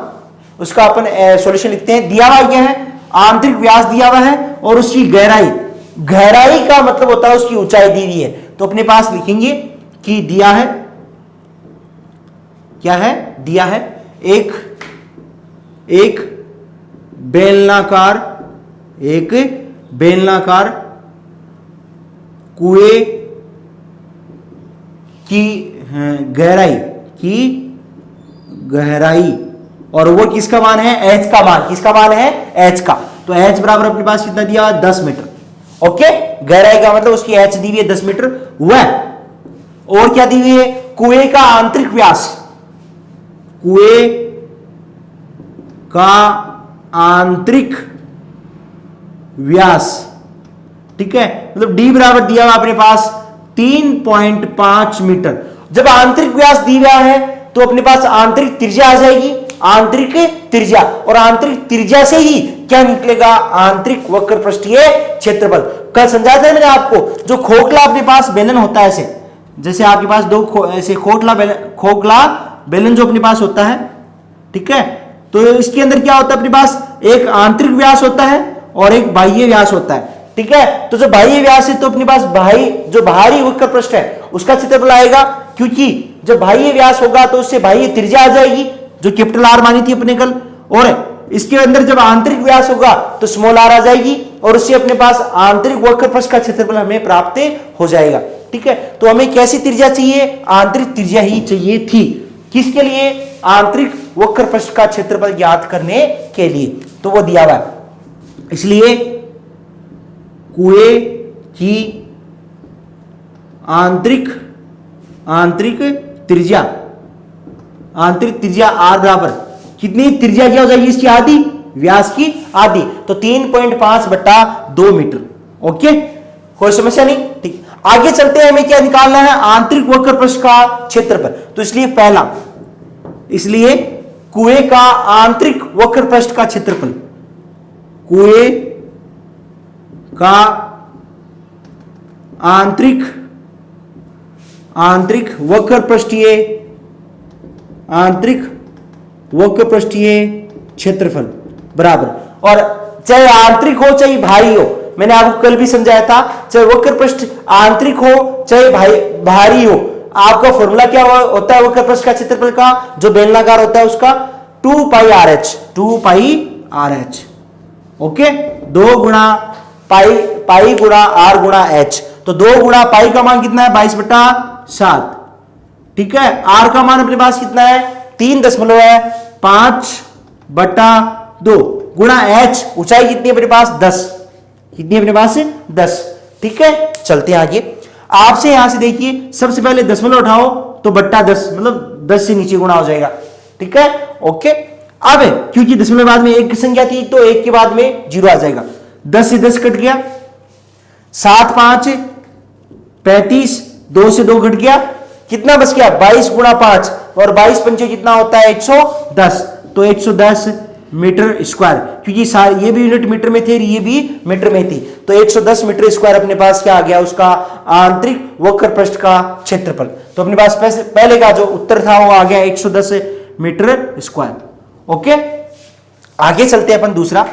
उसका अपन सॉल्यूशन लिखते हैं। दिया हुआ क्या है, आंतरिक व्यास दिया हुआ है और उसकी गहराई का मतलब होता है उसकी ऊंचाई दी हुई है। तो अपने पास लिखेंगे कि दिया है, क्या है, दिया है एक बेलनाकार कुएं की गहराई, और वो किसका मान है, h का मान, किसका मान है, h का। तो h बराबर अपने पास कितना दिया, 10 मीटर। ओके, गहराई का मतलब उसकी h दी हुई है 10 मीटर हुआ। और क्या दी हुई है, कुएं का आंतरिक व्यास, कुएं का आंतरिक व्यास। ठीक है, मतलब d बराबर दिया हुआ अपने पास 3.5 मीटर। जब आंतरिक व्यास दिया है तो अपने पास आंतरिक त्रिज्या आ जाएगी, आंतरिक त्रिज्या, और आंतरिक त्रिज्या से ही क्या निकलेगा, आंतरिक वक्र पृष्ठीय क्षेत्रफल। कल समझाया था मैंने आपको, जो खोखला अपने पास बेलन होता है, ऐसे जैसे आपके पास दो ऐसे खोखला बेलन जो अपने पास होता है, ठीक है, तो इसके अंदर क्या होता है, अपने पास एक आंतरिक व्यास होता है और एक बाह्य व्यास होता है। ठीक है, तो जो बाह्य व्यास है तो अपने पास जो बाहरी वक्र पृष्ठ है उसका क्षेत्रफल आएगा, क्योंकि जब बाह्य व्यास होगा तो उससे बाह्य त्रिज्या आ जाएगी जो कैपिटल आर मानी थी अपने कल, और इसके अंदर जब आंतरिक व्यास होगा तो स्मॉल आर आ जाएगी, और उससे अपने पास आंतरिक वक्र पृष्ठ का क्षेत्रफल हमें प्राप्त हो जाएगा। ठीक है, तो हमें कैसी त्रिज्या चाहिए, आंतरिक त्रिज्या ही चाहिए थी। किसके लिए, आंतरिक वक्र पृष्ठ का क्षेत्रफल ज्ञात करने के लिए। तो वो दिया हुआ है, इसलिए कुएं की आंतरिक त्रिज्या r बराबर कितनी त्रिज्या क्या हो जाएगी इसकी? आधी, व्यास की आधी, तो 3.5 बट्टा 2 मीटर। ओके, कोई समस्या नहीं? ठीक, आगे चलते हैं। हमें क्या निकालना है? आंतरिक वक्र पृष्ठ का क्षेत्रफल। तो इसलिए पहला, इसलिए कुएं का आंतरिक वक्र पृष्ठ का क्षेत्रफल, कुएं का आंतरिक वक्र पृष्ठीय क्षेत्रफल बराबर, और चाहे आंतरिक हो चाहे बाहरी हो, मैंने आपको कल भी समझाया था, चाहे वक्र पृष्ठ आंतरिक हो चाहे बाहरी हो, आपका फॉर्मूला क्या होता है वक्र पृष्ठ का क्षेत्रफल का? जो बेलनाकार होता है उसका 2 पाई आर एच। ओके, 2 गुणा पाई गुणा आर गुणा एच, तो 2 गुणा पाई का मान कितना है? 22/7। ठीक है, आर का मान अपने पास कितना है? 3.5/2 गुणा एच, ऊंचाई कितनी है अपने पास? 10। कितनी है अपने पास? 10। ठीक है, चलते हैं आगे। आपसे यहां से देखिए, सबसे पहले दशमलव उठाओ तो बट्टा 10, मतलब 10 से नीचे गुणा हो जाएगा। ठीक है, ओके। अब क्योंकि दशमलव बाद में एक की संख्या थी तो एक के बाद में 0 आ जाएगा। 10 से 10 कट गया, 7 5 35, 2 से 2 घट गया, कितना बच गया? 22 गुणा 5, और 22 पंचे कितना होता है? 110, तो 110 मीटर स्क्वायर, क्योंकि ये भी यूनिट मीटर में थे, ये भी मीटर में थी, तो 110 मीटर स्क्वायर अपने पास क्या आ गया? उसका आंतरिक वक्र पृष्ठ का क्षेत्रफल। तो अपने पास पहले का जो उत्तर था वो आ गया 110 मीटर स्क्वायर। ओके, आगे चलते हैं अपन दूसरा।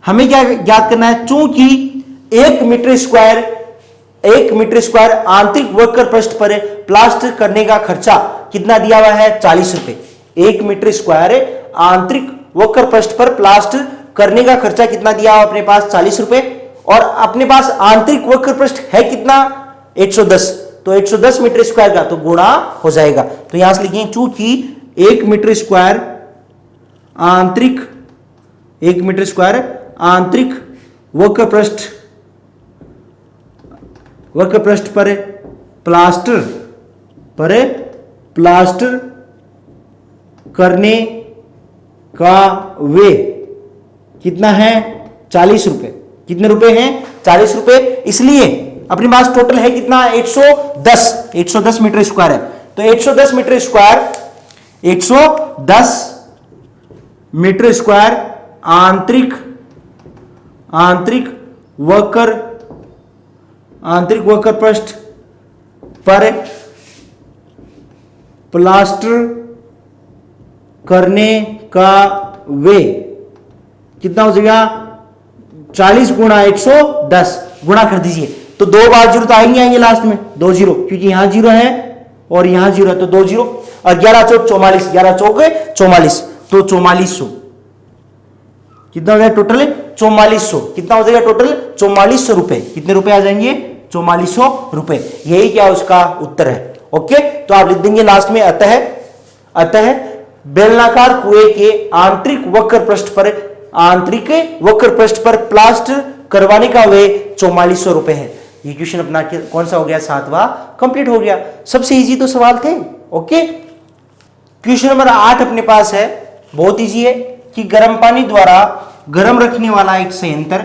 हमें क्या ज्ञात करना है? चूंकि 1 मीटर स्क्वायर आंतरिक वक्र पृष्ठ पर प्लास्टर करने का खर्चा कितना दिया हुआ है? 40 रुपए। 1 मीटर स्क्वायर आंतरिक वक्र पृष्ठ पर प्लास्टर करने का खर्चा कितना दिया हुआ अपने पास? 40 रुपए। और अपने पास आंतरिक वक्र पृष्ठ है कितना? 110, तो 110 मीटर स्क्वायर का तो गुणा हो जाएगा। तो यहां से लिखेंगे चूंकि 1 मीटर स्क्वायर आंतरिक वक्र पृष्ठ पर प्लास्टर करने का व्यय कितना है? 40 रुपए। कितने रुपए हैं? 40 रुपए। इसलिए अपने पास टोटल है कितना? 110 मीटर स्क्वायर है, तो 110 मीटर स्क्वायर आंतरिक वक्र पृष्ठ पर प्लास्टर करने का व्यय कितना हो जाएगा? 40 गुणा 110 गुणा कर दीजिए, तो 2 बार 0 तो आएंगे लास्ट में, 2 0, क्योंकि यहां 0 है और यहां 0 है, तो 2 0, और 11 चौक 44, 11 चौक 44, तो 4400 कितना हो जाएगा टोटल? 4400। कितना हो जाएगा टोटल? 4400 रुपए। कितने रुपए आ जाएंगे? 4400 रुपए। यही क्या उसका उत्तर है। ओके, तो आप लिख देंगे लास्ट में अतः बेलनाकार कुएं के आंतरिक वक्र पृष्ठ पर प्लास्टर करवाने का व्यय 4400 रुपए है। ये क्वेश्चन अपना कौन सा हो गया? 7वां कंप्लीट हो गया। सबसे इजी तो सवाल थे। ओके, क्वेश्चन नंबर 8 अपने पास है, बहुत इजी है, कि गर्म पानी द्वारा गर्म रखने वाला एक संयंत्र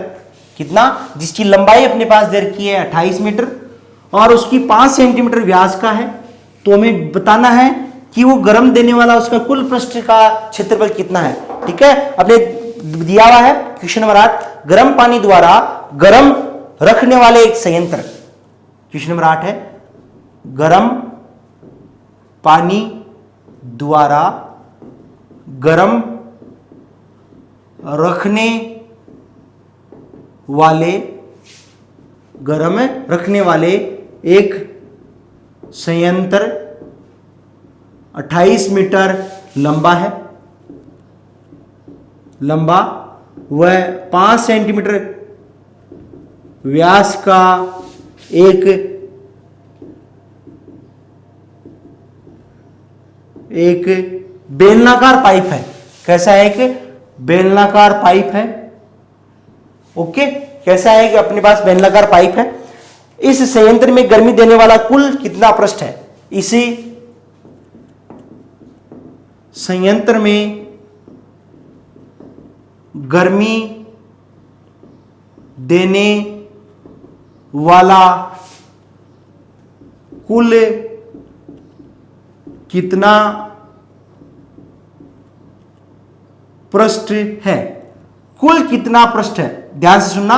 कितना, जिसकी लंबाई अपने पास दे रखी है 28 मीटर और उसकी 5 सेंटीमीटर व्यास का है, तो हमें बताना है कि वो गर्म देने वाला उसका कुल पृष्ठ का क्षेत्रफल कितना है। ठीक है, अपने दिया हुआ है क्वेश्चन नंबर 8, गर्म पानी द्वारा गर्म रखने वाले एक संयंत्र। क्वेश्चन नंबर 8 है, गर्म पानी द्वारा गर्म रखने वाले एक संयंत्र 28 मीटर लंबा व 5 सेंटीमीटर व्यास का एक बेलनाकार पाइप है। कैसा है कि बेलनाकार पाइप है। ओके, कैसा है कि अपने पास बेलनाकार पाइप है। इस संयंत्र में गर्मी देने वाला कुल कितना पृष्ठ है? इसी संयंत्र में गर्मी देने वाला कुल कितना पृष्ठ है? कुल कितना पृष्ठ है? ध्यान से सुनना,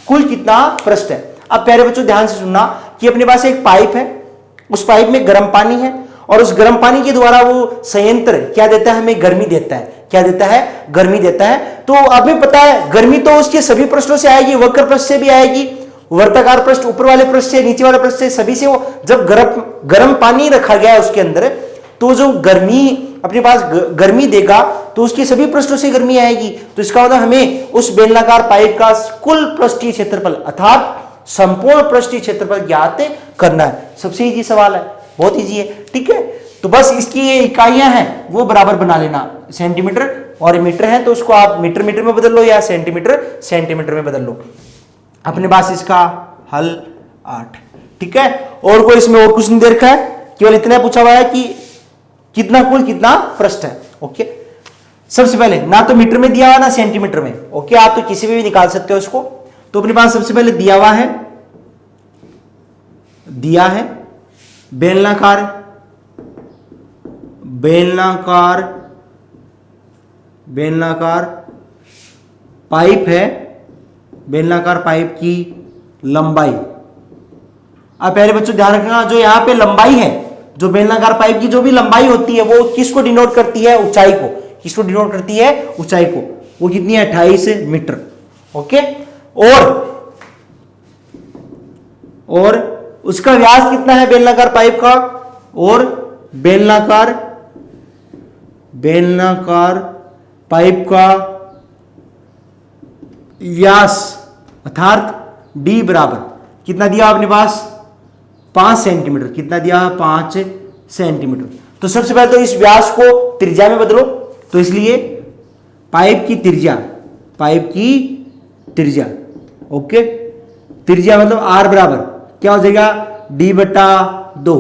कुल कितना पृष्ठ है। अब प्यारे बच्चों ध्यान से सुनना कि अपने पास एक पाइप है, उस पाइप में गर्म पानी है और उस गर्म पानी के द्वारा वो संयंत्र क्या देता है? हमें गर्मी देता है। क्या देता है? गर्मी देता है। तो हमें पता है गर्मी तो उसके सभी पृष्ठों से आएगी, वक्र पृष्ठ से भी आएगी, वर्ताकार पृष्ठ ऊपर वाले पृष्ठ से, नीचे वाले पृष्ठ से, सभी से। वो जब गर्म पानी रखा गया है उसके अंदर, तो जो गर्मी अपने पास गर्मी देगा तो उसके सभी पृष्ठों से गर्मी आएगी। तो इसका मतलब हमें उस बेलनाकार पाइप का कुल पृष्ठीय क्षेत्रफल अर्थात संपूर्ण पृष्ठीय क्षेत्रफल ज्ञात करना है। सबसे इजी सवाल है, बहुत इजी है। ठीक है, तो बस इसकी ये इकाइयां हैं वो बराबर बना लेना। सेंटीमीटर और मीटर है तो उसको आप मीटर मीटर में बदल लो या सेंटीमीटर सेंटीमीटर में बदल लो। अपने पास इसका हल 8। ठीक है, और कोई इसमें और कुछ नहीं दे रखा है, केवल इतना पूछा हुआ है कि कितना कुल कितना पृष्ठ है। ओके, सबसे पहले ना तो मीटर में दिया हुआ ना सेंटीमीटर में। ओके, आप तो किसी भी निकाल सकते हो उसको। तो अपने पास सबसे पहले दिया हुआ है, दिया है बेलनाकार बेलनाकार बेलनाकार पाइप है, बेलनाकार पाइप की लंबाई। अब प्यारे बच्चों ध्यान रखना, जो यहां पे लंबाई है, जो बेलनाकार पाइप की जो भी लंबाई होती है वो किसको डिनोट करती है? ऊंचाई को। किसको डिनोट करती है? ऊंचाई को। वो कितनी है? 28 मीटर। ओके, और उसका व्यास कितना है बेलनाकार पाइप का? और बेलनाकार पाइप का व्यास अर्थात d बराबर कितना दिया अपने पास? 5 सेंटीमीटर। कितना दिया? 5 सेंटीमीटर। तो सबसे पहले तो इस व्यास को त्रिज्या में बदलो। तो इसलिए पाइप की त्रिज्या ओके, त्रिज्या मतलब r बराबर क्या हो जाएगा? d/2,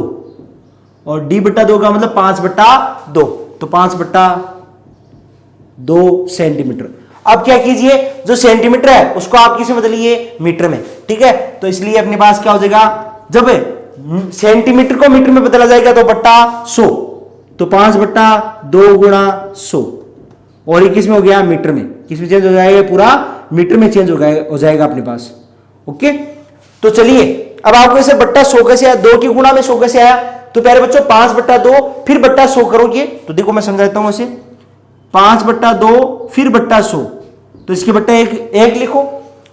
और d/2 का मतलब 5/2, तो 5/2 सेंटीमीटर। अब क्या कीजिए, जो सेंटीमीटर है उसको आप किसमें बदलिए? मीटर में। ठीक है, तो इसलिए अपने पास क्या हो जाएगा? जब सेंटीमीटर को मीटर में बदला जाएगा तो बट्टा 100, तो 5/2 गुणा 100, और ये किसमें हो गया? मीटर में। किसमें चेंज हो जाएगा? पूरा मीटर में चेंज हो जाएगा अपने पास। ओके, तो चलिए अब आपको इसे बट्टा 100 कैसे आया? 2 की गुणा में 100 कैसे आया? तो प्यारे बच्चों 5/2 फिर बट्टा 100 करोगे तो देखो मैं समझाता हूं इसे। 5/2 फिर बट्टा 100, तो इसके बट्टा एक लिखो।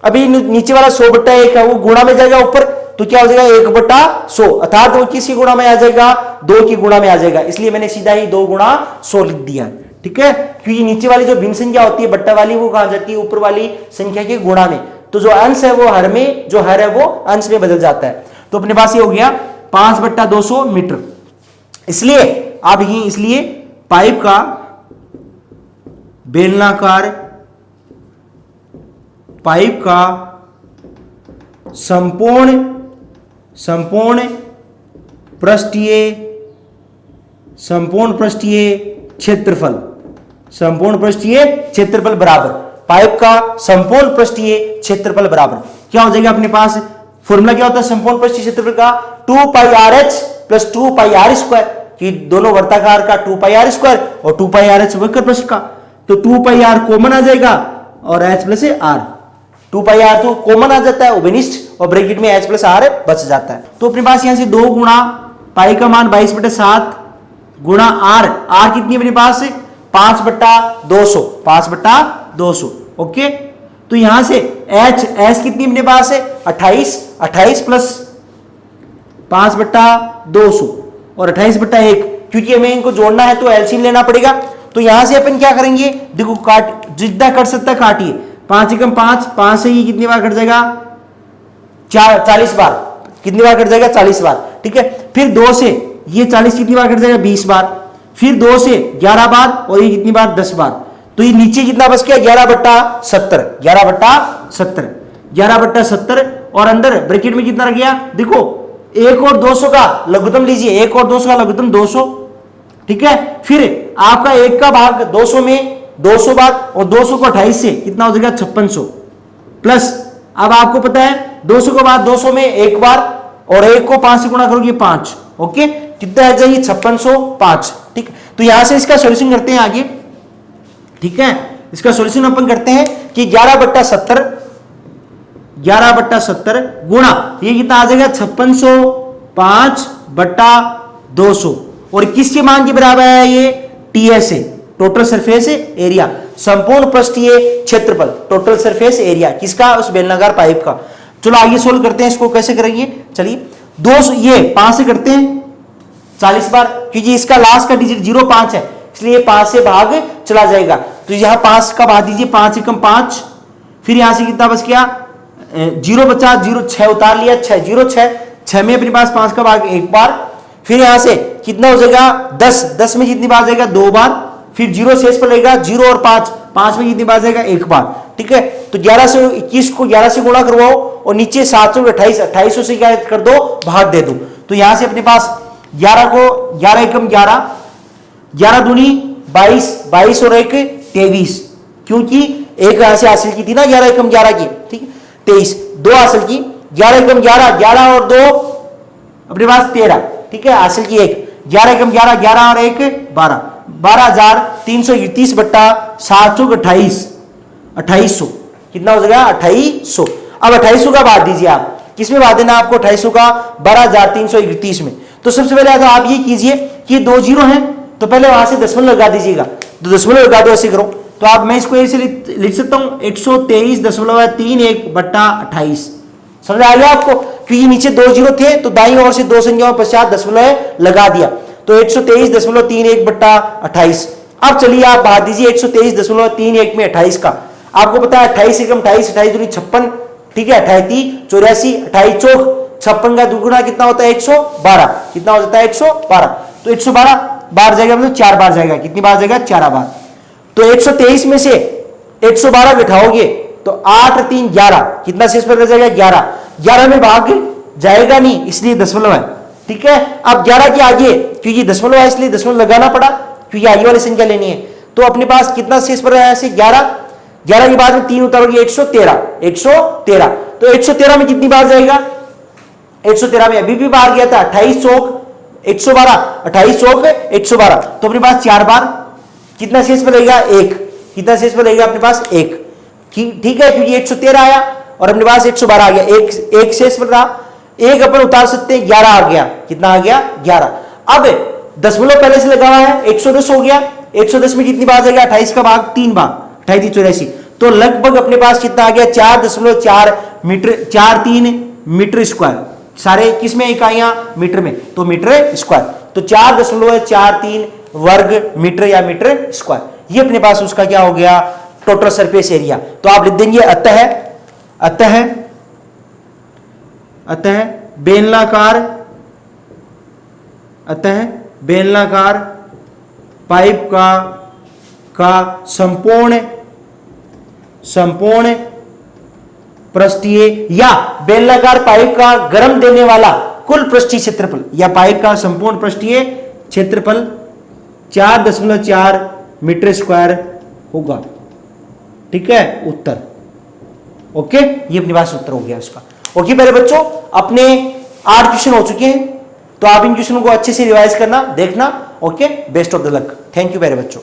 अभी नीचे वाला 100/1 है वो गुणा में जाएगा ऊपर, तो क्या हो जाएगा? 1/100, अर्थात वो किसकी गुणा में आ जाएगा? 2 की गुणा में आ जाएगा। इसलिए मैंने सीधा ही 2 गुणा 100 लिख दिया। ठीक है, क्योंकि नीचे वाली जो भिन्न संख्या होती है बट्टा वाली, वो कहां जाती है? ऊपर वाली संख्या के गुणा में। तो जो अंश है वो हर में, जो हर है वो अंश में बदल जाता है। तो अपने पास ये हो गया 5/200 मीटर। इसलिए अब इसलिए पाइप का बेलनाकार पाइप का संपूर्ण पृष्ठीय क्षेत्रफल बराबर पाइप का संपूर्ण पृष्ठीय क्षेत्रफल बराबर क्या हो जाएगा? अपने पास फॉर्मूला क्या होता है संपूर्ण पृष्ठीय क्षेत्रफल का? 2πrh प्लस 2πr², कि दोनों वर्ताकार का 2πr² और 2πrh वक्र पृष्ठ का। तो 2πr कॉमन आ जाएगा और h प्लस r, 2πr तो कॉमन आ जाता है उभयनिष्ठ, और ब्रैकेट में h प्लस r बच जाता है। तो अपने पास यहां से 2 गुणा पाई का मान 22/7 गुणा r कितनी अपने पास? 5/200। ओके, तो यहां से h कितनी अपने पास है? 28 प्लस 5/200 और 28/1, क्योंकि हमें इनको जोड़ना है तो एलसीएम लेना पड़ेगा। तो यहां से अपन क्या करेंगे? देखो काट, जितना कट सकता है काटिए। 5 एकम 5 से ही कितनी बार कट जाएगा? 40 बार। कितनी बार कट जाएगा? 40 बार। ठीक है, फिर 2 से ये 40 कितनी बार कट जाएगा? 20 बार। फिर 2 से 11 बार और ये कितनी बार 10 बार, तो ये नीचे कितना बच गया 11/70, 11/70, 11/70 और अंदर ब्रैकेट में कितना रह गया देखो 1 और 200 का लघुत्तम लीजिए, 1 और 200 का लघुत्तम 200, ठीक है। फिर आपका 1 का भाग 200 में 200 बार और 200 को 28 से कितना हो जाएगा 5600 प्लस, अब आपको पता है 200 के बाद 200 में 1 बार और 1 को 5 से गुणा करोगे 5, ओके, कितना आ जाएगी 5605, ठीक। तो यहां से इसका सॉल्यूशन करते हैं आगे, ठीक है। इसका सॉल्यूशन अपन करते हैं कि 11/70 गुणा ये कितना आ जाएगा 5605/200 और किसके मान के बराबर है ये टीएस है, टोटल सरफेस एरिया, संपूर्ण पृष्ठीय क्षेत्रफल, टोटल सरफेस एरिया किसका उस बेलनाकार पाइप का। चलो आगे सोल्व करते हैं इसको, कैसे करेंगे, चलिए 200 ये 5 से करते हैं 40 बार, क्योंकि इसका लास्ट का डिजिट 05 है इसलिए 5 से भाग चला जाएगा, तो यहां 5 का भाग दीजिए, 5 एकम 5, फिर यहां से कितना बच गया 0 बचा, 0 6 उतार लिया, 6 0 6 में अपने पास 5 का भाग 1 बार, फिर यहां से कितना हो जाएगा 10 में कितनी बार जाएगा 2 बार, फिर 0 शेष पर लगेगा 0 और 5 में कितनी बार जाएगा 1 बार, ठीक है। तो 1121 को 11 से गुणा करवाओ और नीचे 728 2800 से क्या कर दो भाग दे दो, तो यहां से अपने पास 11 को 11 एकम 11, 11 दूनी 22, 22 और 1 23, क्योंकि एक यहां से हासिल की थी ना 11 एकम 11 की, ठीक है 23, 2 हासिल की 11 एकम 11, 11 और 2 अपने पास 13, ठीक है, हासिल की 1, 11 एकम 11, 11 और 1 12, 12,331/728, 2800 कितना हो जाएगा 2800। अब 2800 का भाग दीजिए आप, किसमें भाग देना आपको 2800 का 12,331 में, तो सबसे पहले तो आप ये कीजिए कि 2 0 हैं तो पहले वहां से दशमलव लगा दीजिएगा, तो दशमलव लगा दो, ऐसे करो, तो आप मैं इसको ऐसे लिख सकता हूं 123.31/28, समझ आ गया आपको, क्योंकि नीचे 2 0 थे तो दाईं ओर से 2 संख्याओं पश्चात दशमलव लगा दिया, तो 123.31/28। अब चलिए आप भाग दीजिए 123.31 में 28 का, आपको पता है 28 एकम 28, 28 दूनी 56, ठीक है, 28 84, 28 चौक 56 का दुगुना कितना होता है 112, कितना हो जाता है 112, तो 112 बार जाएगा मतलब 4 बार जाएगा, कितनी बार जाएगा 4 बार, तो 123 में से 112 घटाओगे तो 8 3 11, कितना शेष पर रह जाएगा 11, 11 में भाग जाएगा नहीं इसलिए दशमलव है, ठीक है। अब 11 के आगे क्योंकि दशमलव है इसलिए दशमलव लगाना पड़ा, क्योंकि आगे वाली संख्या लेनी है, तो अपने पास कितना शेष पर है ऐसे 11, 11 के बाद में 3 उतारोगे 113, 113, तो 113 में कितनी बार जाएगा 113 में अभी भी बाहर गया था 28 चौक 112, 28 चौक 112, तो अपने पास 4 बार, कितना शेष पर रहेगा 1, कितना शेष पर रहेगा अपने पास 1, ठीक है, क्योंकि 113 आया और अपने पास 112 आ गया, एक शेष पर रहा, एक अपन उतार सकते हैं 11 आ गया, कितना आ गया 11। अब दशमलव पहले से लगा हुआ है 110 हो गया, 110 में कितनी बार जाएगा 28 का भाग 3 बार, 28 84, तो लगभग अपने पास कितना आ गया 4.4 मीटर, 4.3 मीटर स्क्वायर, सारे किसमें इकाइयां मीटर में, तो मीटर स्क्वायर, तो 4.43 वर्ग मीटर या मीटर स्क्वायर, ये अपने पास उसका क्या हो गया टोटल सरफेस एरिया। तो आप लिख देंगे अतः बेलनाकार पाइप का संपूर्ण पृष्ठीय या बेलनाकार पाइप का गर्म देने वाला कुल पृष्ठीय क्षेत्रफल या पाइप का संपूर्ण पृष्ठीय क्षेत्रफल 4.4 मीटर स्क्वायर होगा, ठीक है, उत्तर, ओके, ये अपने पास उत्तर हो गया इसका। ओके मेरे बच्चों, अपने 8 क्वेश्चन हो चुके हैं, तो आप इन क्वेश्चनों को अच्छे से रिवाइज करना, देखना, okay, best of the luck, thank you मेरे बच्चों।